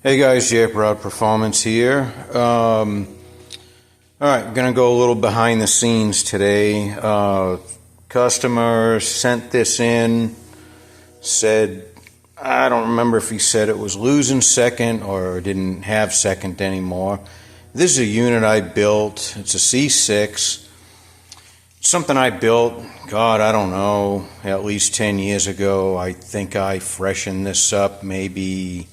Hey guys, Road Performance here. Alright, we're going to go a little behind the scenes today. Customer sent this in, said, I don't remember if he said it was losing second or didn't have second anymore. This is a unit I built. It's a C6. It's something I built, God, I don't know, at least 10 years ago. I think I freshened this up maybe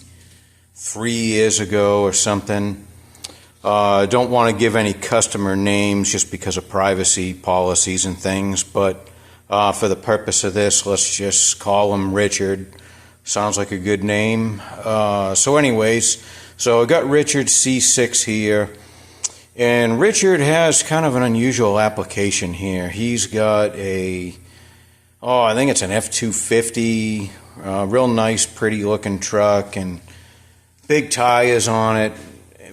3 years ago or something. I don't want to give any customer names just because of privacy policies and things, but for the purpose of this, let's just call him Richard. Sounds like a good name. So anyways, I got Richard C6 here, and Richard has kind of an unusual application here. He's got I think it's an F-250, real nice, pretty looking truck, and big tires on it,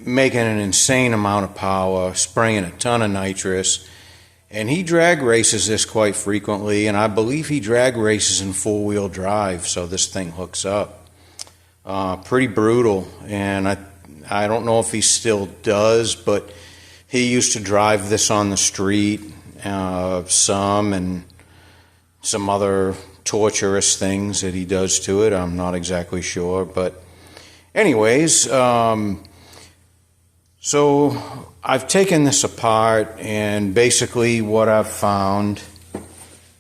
making an insane amount of power, spraying a ton of nitrous. And he drag races this quite frequently, and I believe he drag races in four-wheel drive, so this thing hooks up. Pretty brutal, and I don't know if he still does, but he used to drive this on the street, and some other torturous things that he does to it. I'm not exactly sure, but anyways, so I've taken this apart, and basically what I've found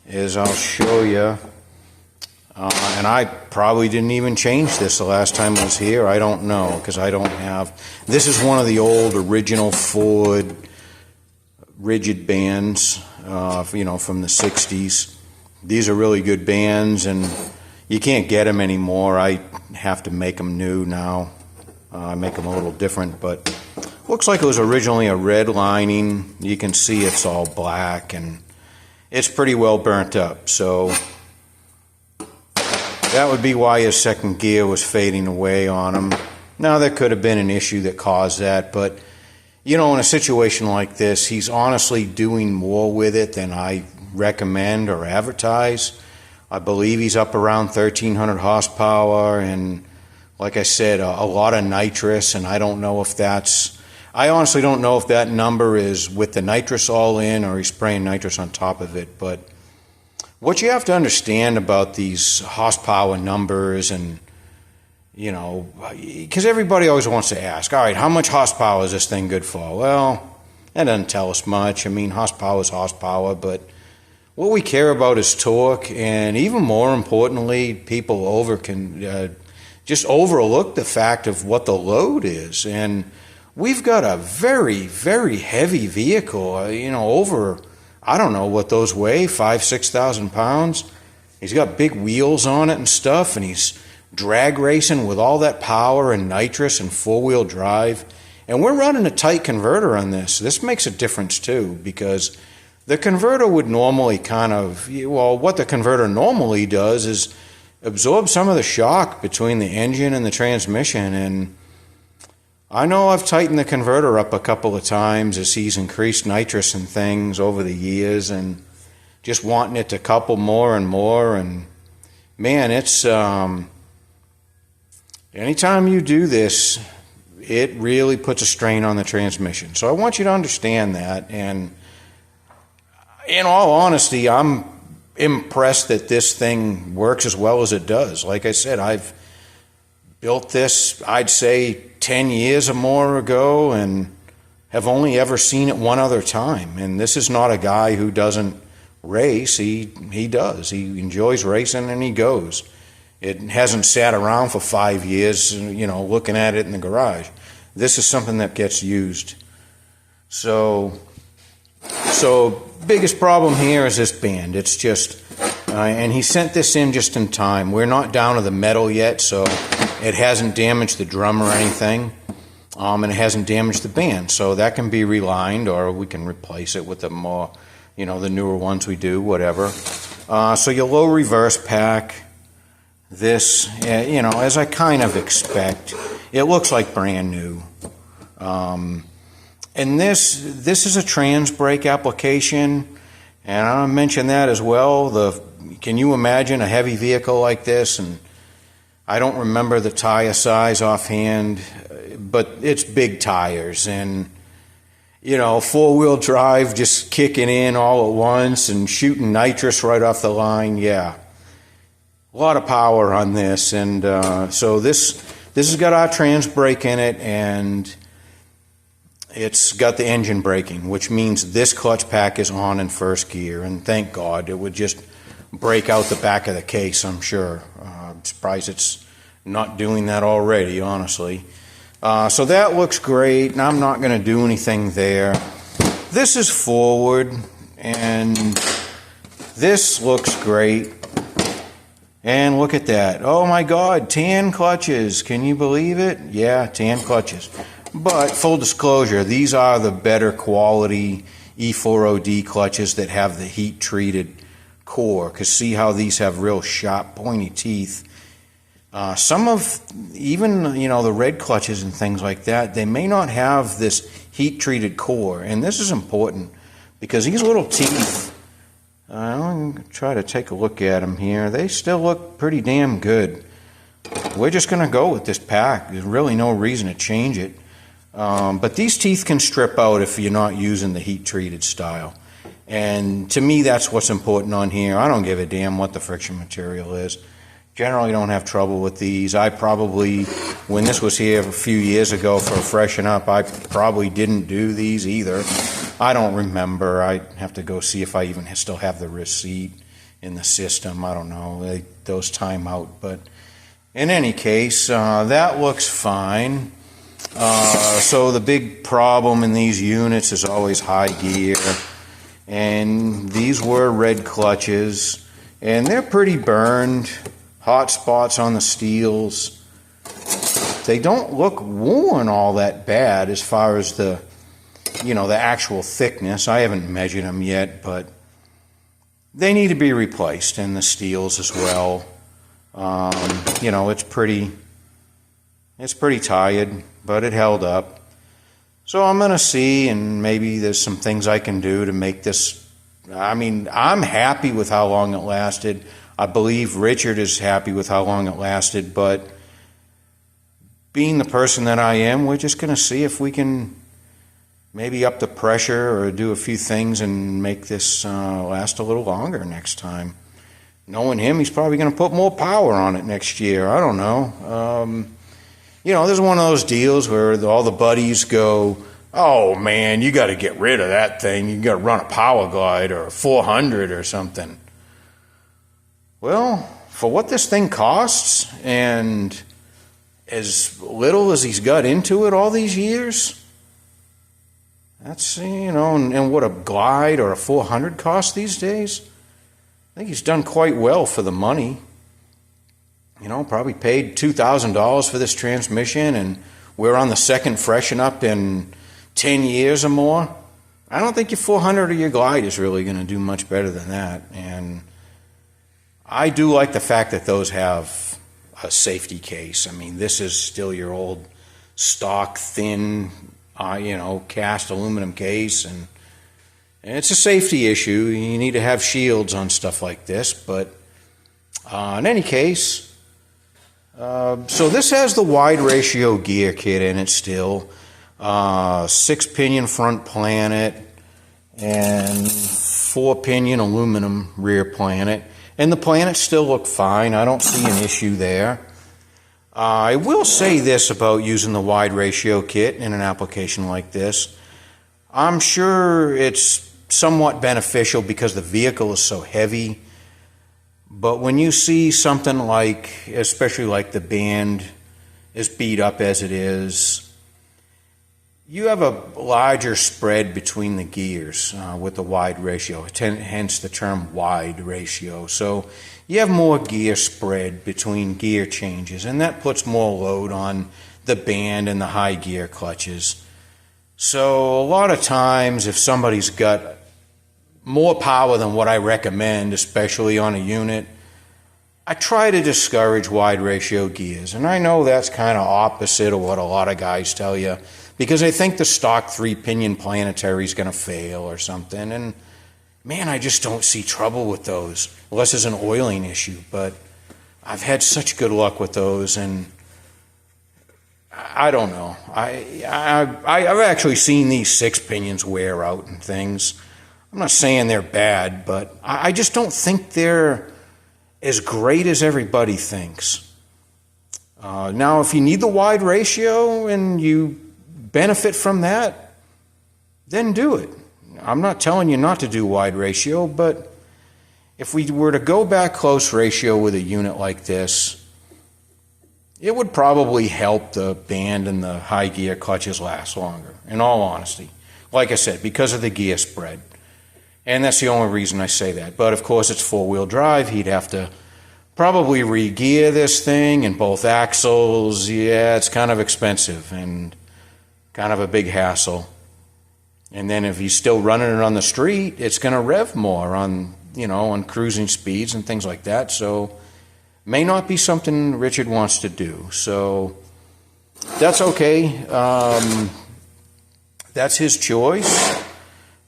is, I'll show you, and I probably didn't even change this the last time I was here. I don't know, because I don't have, this is one of the old original Ford rigid bands, from the 60s. These are really good bands, and you can't get them anymore. I have to make them new now. I make them a little different, but looks like it was originally a red lining. You can see it's all black, and it's pretty well burnt up. So that would be why his second gear was fading away on him. Now, there could have been an issue that caused that, but in a situation like this, he's honestly doing more with it than I recommend or advertise. I believe he's up around 1,300 horsepower, and like I said, a lot of nitrous, and I honestly don't know if that number is with the nitrous all in or he's spraying nitrous on top of it. But what you have to understand about these horsepower numbers, and because everybody always wants to ask, all right, how much horsepower is this thing good for? Well, that doesn't tell us much. I mean, horsepower is horsepower, but what we care about is torque, and even more importantly, people just overlook the fact of what the load is. And we've got a very, very heavy vehicle, over, I don't know what those weigh, 5,000–6,000 pounds. He's got big wheels on it and stuff, and he's drag racing with all that power and nitrous and four-wheel drive. And we're running a tight converter on this. This makes a difference too, because the converter would normally what the converter normally does is absorb some of the shock between the engine and the transmission. And I know I've tightened the converter up a couple of times as he's increased nitrous and things over the years, and just wanting it to couple more and more. And man, it's anytime you do this, it really puts a strain on the transmission. So I want you to understand that. And in all honesty, I'm impressed that this thing works as well as it does. Like I said, I've built this, I'd say 10 years or more ago, and have only ever seen it one other time. And this is not a guy who doesn't race. He does. He enjoys racing, and he goes. It hasn't sat around for 5 years, looking at it in the garage. This is something that gets used. So biggest problem here is this band. It's just, and he sent this in just in time. We're not down to the metal yet, so it hasn't damaged the drum or anything, and it hasn't damaged the band. So that can be relined, or we can replace it with the more, the newer ones we do, whatever. So your low reverse pack, this, as I kind of expect, it looks like brand new. And this is a transbrake application, and I mentioned that as well. Can you imagine a heavy vehicle like this? And I don't remember the tire size offhand, but it's big tires. And, you know, four-wheel drive just kicking in all at once and shooting nitrous right off the line, yeah. A lot of power on this. And so this has got our transbrake in it, and it's got the engine braking, which means this clutch pack is on in first gear. And thank God, it would just break out the back of the case, I'm sure. I'm surprised it's not doing that already, honestly. So that looks great, and I'm not going to do anything there. This is forward, and this looks great. And look at that. Oh my God, tan clutches. Can you believe it? Yeah, tan clutches. But full disclosure, these are the better quality E4OD clutches that have the heat-treated core. Because see how these have real sharp, pointy teeth. Some of, even, you know, the red clutches and things like that, they may not have this heat-treated core. And this is important because these little teeth, I'm going to try to take a look at them here. They still look pretty damn good. We're just going to go with this pack. There's really no reason to change it. But these teeth can strip out if you're not using the heat-treated style. And to me, that's what's important on here. I don't give a damn what the friction material is. Generally don't have trouble with these. I probably, when this was here a few years ago for a freshen up, I probably didn't do these either. I don't remember. I have to go see if I even still have the receipt in the system. I don't know. Those time out. But in any case, that looks fine. So the big problem in these units is always high gear. And these were red clutches. And they're pretty burned. Hot spots on the steels. They don't look worn all that bad as far as the, you know, the actual thickness. I haven't measured them yet, but they need to be replaced, and the steels as well. You know, it's pretty tired, but it held up. So I'm going to see, and maybe there's some things I can do to make this. I mean, I'm happy with how long it lasted. I believe Richard is happy with how long it lasted, but being the person that I am, we're just going to see if we can maybe up the pressure or do a few things and make this last a little longer next time. Knowing him, he's probably going to put more power on it next year. I don't know. You know, this is one of those deals where all the buddies go, oh man, you got to get rid of that thing. You got to run a Power Glide or a 400 or something. Well, for what this thing costs and as little as he's got into it all these years, that's, you know, and what a Glide or a 400 costs these days, I think he's done quite well for the money. You know, probably paid $2,000 for this transmission, and we're on the second freshen up in 10 years or more. I don't think your 400 or your Glide is really going to do much better than that. And I do like the fact that those have a safety case. I mean, this is still your old stock, thin, you know, cast aluminum case, and it's a safety issue. You need to have shields on stuff like this. But in any case, so this has the wide ratio gear kit in it still. 6-pinion front planet and 4-pinion aluminum rear planet. And the planets still look fine. I don't see an issue there. I will say this about using the wide ratio kit in an application like this. I'm sure it's somewhat beneficial because the vehicle is so heavy. But when you see something like, especially like the band is beat up as it is, you have a larger spread between the gears with the wide ratio, hence the term wide ratio. So you have more gear spread between gear changes, and that puts more load on the band and the high gear clutches. So a lot of times if somebody's got more power than what I recommend, especially on a unit, I try to discourage wide ratio gears. And I know that's kind of opposite of what a lot of guys tell you, because they think the stock 3-pinion planetary is going to fail or something. And man, I just don't see trouble with those, unless it's an oiling issue. But I've had such good luck with those, and I don't know. I've actually seen these 6 pinions wear out and things. I'm not saying they're bad, but I just don't think they're as great as everybody thinks. Now, if you need the wide ratio and you benefit from that, then do it. I'm not telling you not to do wide ratio, but if we were to go back close ratio with a unit like this, it would probably help the band and the high gear clutches last longer, in all honesty. Like I said, because of the gear spread. And that's the only reason I say that. But of course, it's 4-wheel drive. He'd have to probably re-gear this thing in both axles. Yeah, it's kind of expensive and kind of a big hassle. And then if he's still running it on the street, it's going to rev more on, on cruising speeds and things like that. So may not be something Richard wants to do. So that's okay. That's his choice.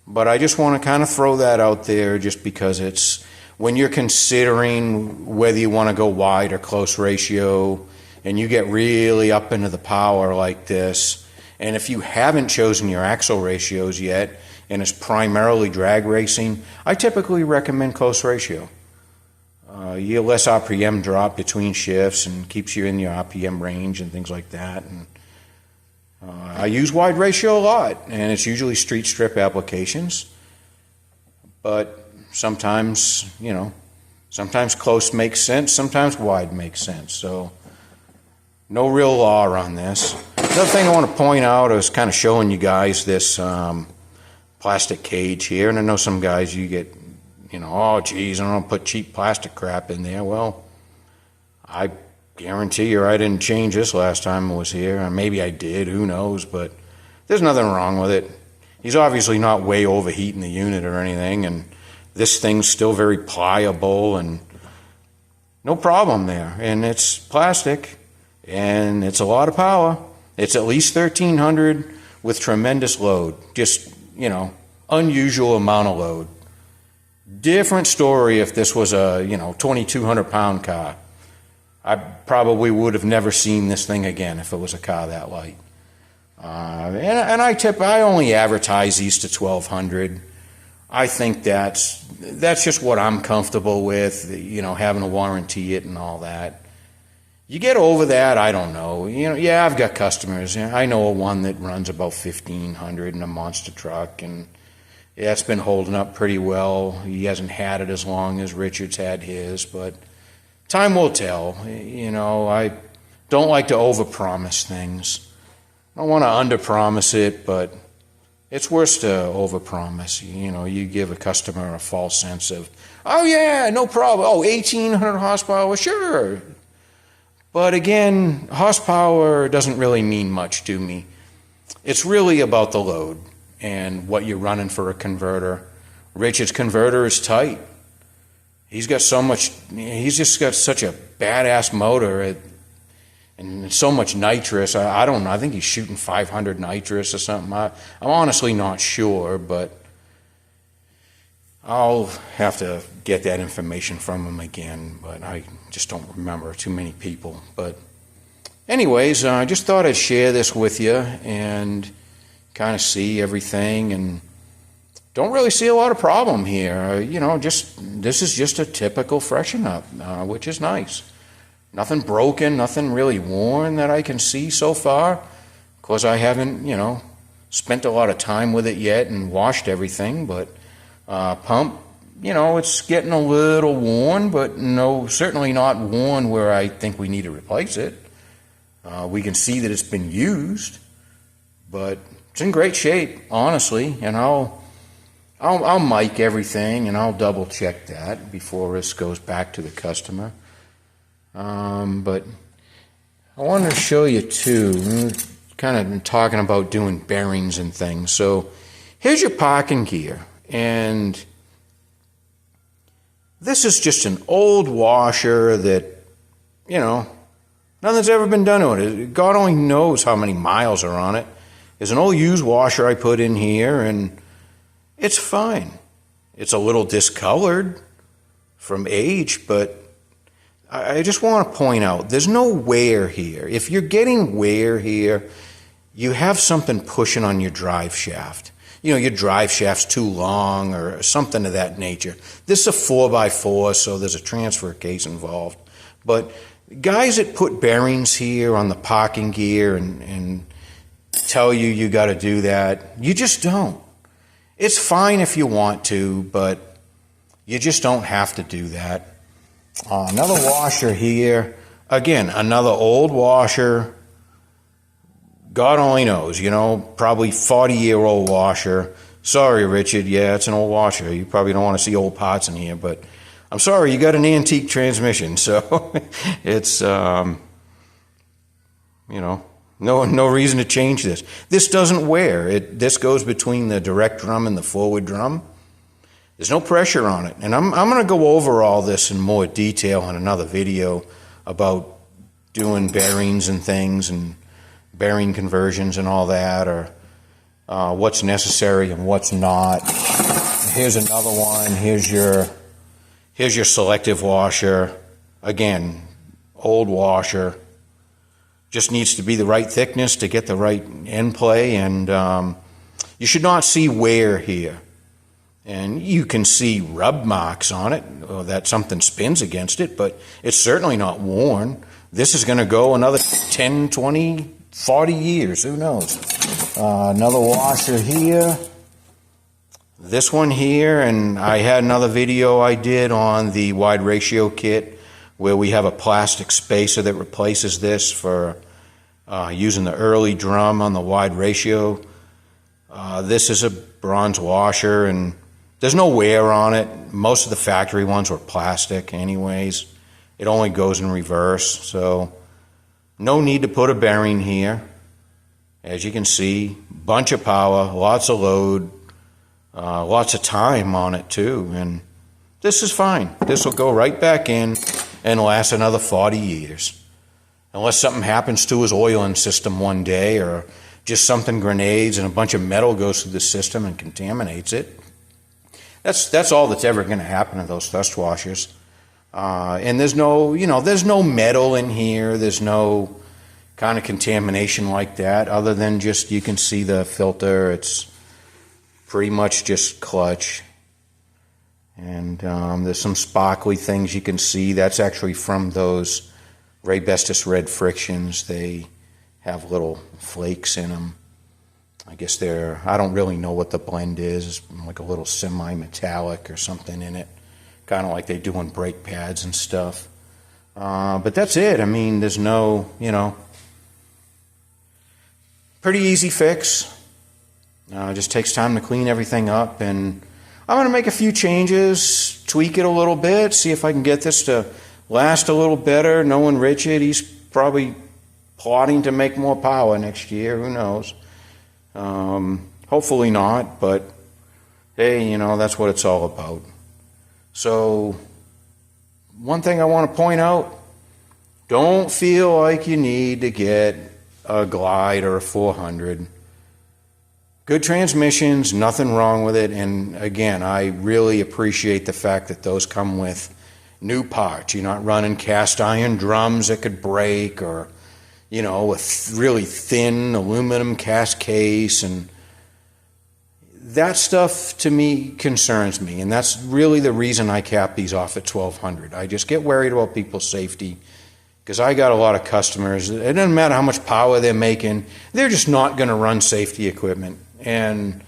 But I just want to kind of throw that out there just because it's, when you're considering whether you want to go wide or close ratio and you get really up into the power like this, and if you haven't chosen your axle ratios yet and it's primarily drag racing, I typically recommend close ratio. You get less RPM drop between shifts and keeps you in your RPM range and things like that. And I use wide ratio a lot, and it's usually street strip applications. But sometimes, sometimes close makes sense, sometimes wide makes sense. So no real law on this. Another thing I want to point out, I was kind of showing you guys this plastic cage here, and I know some guys, you get, oh geez, I don't put cheap plastic crap in there. Well, I guarantee you I didn't change this last time I was here. Or maybe I did, who knows, but there's nothing wrong with it. He's obviously not way overheating the unit or anything, and this thing's still very pliable and no problem there. And it's plastic, and it's a lot of power. It's at least 1,300 with tremendous load. Just, unusual amount of load. Different story if this was a, 2,200-pound car. I probably would have never seen this thing again if it was a car that light. And I only advertise these to 1,200. I think that's just what I'm comfortable with, having to warranty it and all that. You get over that, I don't know. Yeah, I've got customers. I know one that runs about 1,500 in a monster truck, and yeah, it's been holding up pretty well. He hasn't had it as long as Richard's had his, but time will tell. I don't like to overpromise things. I don't want to underpromise it, but it's worse to overpromise. You give a customer a false sense of, oh yeah, no problem. Oh, 1,800 horsepower, well, sure. But again, horsepower doesn't really mean much to me. It's really about the load and what you're running for a converter. Richard's converter is tight. He's just got such a badass motor and so much nitrous. I don't know. I think he's shooting 500 nitrous or something. I'm honestly not sure, but I'll have to get that information from him again, but I just don't remember too many people. But anyways, I just thought I'd share this with you and kind of see everything, and don't really see a lot of problem here. This is just a typical freshen up, which is nice. Nothing broken, nothing really worn that I can see so far. Of course, I haven't, spent a lot of time with it yet and washed everything, but pump, it's getting a little worn, but no, certainly not worn where I think we need to replace it. We can see that it's been used, but it's in great shape, honestly, and I'll mic everything and I'll double check that before this goes back to the customer. But I wanted to show you too, kind of been talking about doing bearings and things. So here's your parking gear, and this is just an old washer that, nothing's ever been done to it. God only knows how many miles are on it. There's an old used washer I put in here, and it's fine. It's a little discolored from age, but I just want to point out, there's no wear here. If you're getting wear here, you have something pushing on your drive shaft. You know, your drive shaft's too long or something of that nature. This is a 4x4, so there's a transfer case involved. But guys that put bearings here on the parking gear and tell you got to do that, you just don't. It's fine if you want to, but you just don't have to do that. Another washer here. Again, another old washer. God only knows, you know, probably 40-year-old washer. Sorry, Richard. Yeah, it's an old washer. You probably don't want to see old parts in here, but I'm sorry, you got an antique transmission, so it's, you know, no reason to change this. This doesn't wear. This goes between the direct drum and the forward drum. There's no pressure on it. And I'm going to go over all this in more detail in another video about doing bearings and things and bearing conversions and all that, or what's necessary and what's not. Here's another one. Here's your selective washer. Again, old washer. Just needs to be the right thickness to get the right end play, and you should not see wear here. And you can see rub marks on it, or that something spins against it, but it's certainly not worn. This is going to go another 10, 20, 40 years, who knows. Another washer here. This one here, and I had another video I did on the wide ratio kit where we have a plastic spacer that replaces this for using the early drum on the wide ratio. This is a bronze washer, and there's no wear on it. Most of the factory ones were plastic anyways. It only goes in reverse, so no need to put a bearing here. As you can see, bunch of power, lots of load, lots of time on it too, and this is fine. This will go right back in and last another 40 years. Unless something happens to his oiling system one day, or just something grenades and a bunch of metal goes through the system and contaminates it. That's all that's ever going to happen to those thrust washers. And there's no, there's no metal in here. There's no kind of contamination like that, other than just you can see the filter. It's pretty much just clutch. And there's some sparkly things you can see. That's actually from those Raybestos red frictions. They have little flakes in them. I guess I don't really know what the blend is. It's like a little semi-metallic or something in it. Kind of like they do on brake pads and stuff. But that's it. I mean, there's no, pretty easy fix. It just takes time to clean everything up. And I'm going to make a few changes, tweak it a little bit, see if I can get this to last a little better. Knowing Richard, he's probably plotting to make more power next year. Who knows? Hopefully not, but hey, that's what it's all about. So, one thing I want to point out, don't feel like you need to get a Glide or a 400. Good transmissions, nothing wrong with it, and again, I really appreciate the fact that those come with new parts. You're not running cast iron drums that could break, or a really thin aluminum cast case, and that stuff to me concerns me, and that's really the reason I cap these off at $1,200. I just get worried about people's safety, because I got a lot of customers. It doesn't matter how much power they're making, they're just not going to run safety equipment, and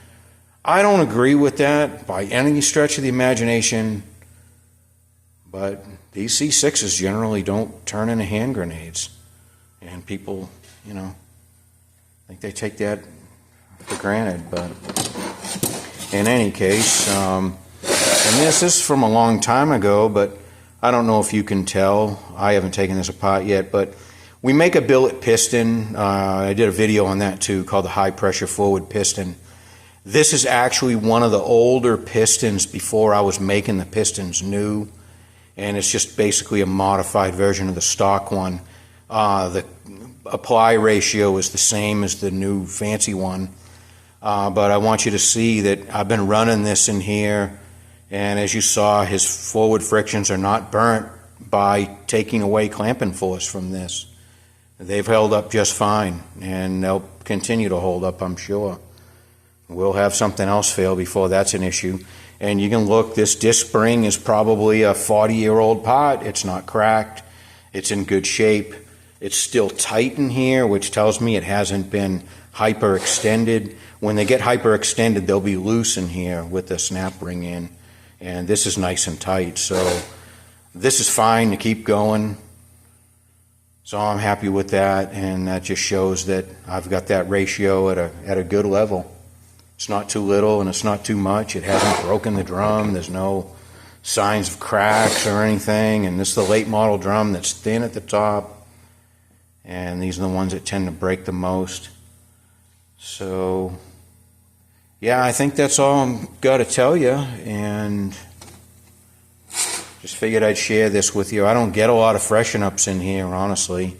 I don't agree with that by any stretch of the imagination, but these C6s generally don't turn into hand grenades. And people, I think they take that for granted. But in any case, and this is from a long time ago, but I don't know if you can tell. I haven't taken this apart yet, but we make a billet piston. I did a video on that too, called the high pressure forward piston. This is actually one of the older pistons before I was making the pistons new, and it's just basically a modified version of the stock one. The apply ratio is the same as the new fancy one, but I want you to see that I've been running this in here, and as you saw, his forward frictions are not burnt by taking away clamping force from this. They've held up just fine, and they'll continue to hold up, I'm sure. We'll have something else fail before that's an issue. And you can look, this disc spring is probably a 40-year-old part. It's not cracked. It's in good shape. It's still tight in here, which tells me it hasn't been hyperextended. When they get hyperextended, they'll be loose in here with the snap ring in. And this is nice and tight. So this is fine to keep going. So I'm happy with that, and that just shows that I've got that ratio at a good level. It's not too little and it's not too much. It hasn't broken the drum. There's no signs of cracks or anything. And this is the late model drum that's thin at the top. And these are the ones that tend to break the most. So, yeah, I think that's all I've got to tell you. And just figured I'd share this with you. I don't get a lot of freshen ups in here, honestly.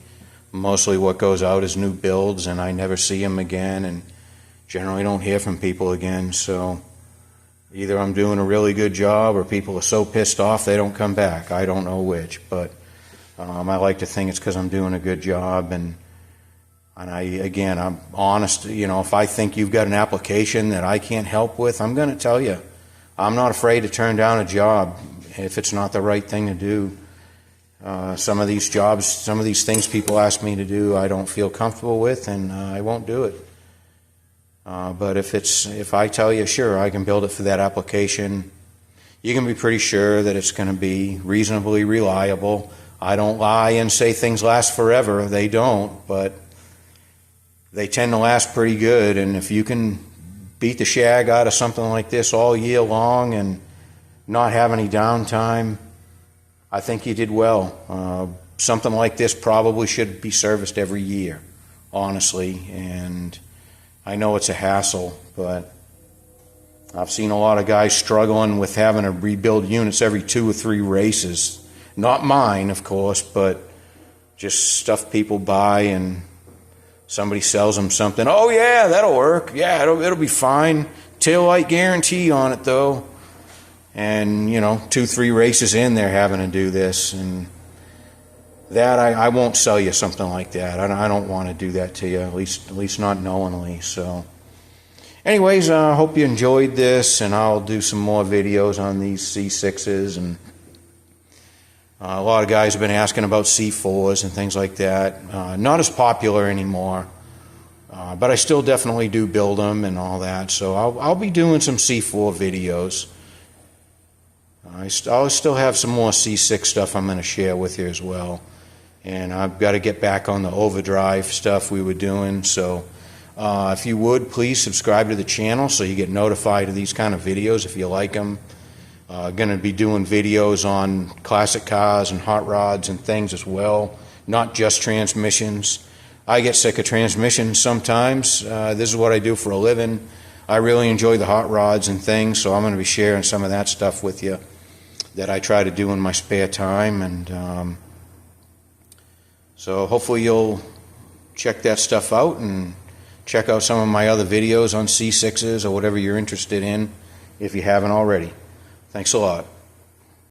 Mostly what goes out is new builds, and I never see them again. And generally don't hear from people again, so either I'm doing a really good job or people are so pissed off they don't come back. I don't know which, but I like to think it's because I'm doing a good job, and I'm honest. You know, if I think you've got an application that I can't help with, I'm going to tell you. I'm not afraid to turn down a job if it's not the right thing to do. Some of these jobs, some of these things people ask me to do, I don't feel comfortable with, and I won't do it. But if I tell you, sure, I can build it for that application, you can be pretty sure that it's going to be reasonably reliable. I don't lie and say things last forever. They don't, but they tend to last pretty good. And if you can beat the shag out of something like this all year long and not have any downtime, I think you did well. Something like this probably should be serviced every year, honestly, and I know it's a hassle, but I've seen a lot of guys struggling with having to rebuild units every 2 or 3 races. Not mine, of course, but just stuff people buy and somebody sells them something. Oh yeah, that'll work. Yeah, it'll be fine. Tail light guarantee on it though. And 2, 3 races in, they're having to do this, and that I won't sell you something like that. I don't want to do that to you, at least not knowingly. So anyways, I hope you enjoyed this, and I'll do some more videos on these C6s. And a lot of guys have been asking about C4s and things like that. Not as popular anymore, but I still definitely do build them and all that. So I'll be doing some C4 videos. I'll still have some more C6 stuff I'm going to share with you as well. And I've got to get back on the overdrive stuff we were doing. So if you would, please subscribe to the channel so you get notified of these kind of videos if you like them. Going to be doing videos on classic cars and hot rods and things as well, not just transmissions. I get sick of transmissions sometimes. This is what I do for a living. I really enjoy the hot rods and things, so I'm going to be sharing some of that stuff with you that I try to do in my spare time. And so hopefully you'll check that stuff out and check out some of my other videos on C6s or whatever you're interested in if you haven't already. Thanks a lot.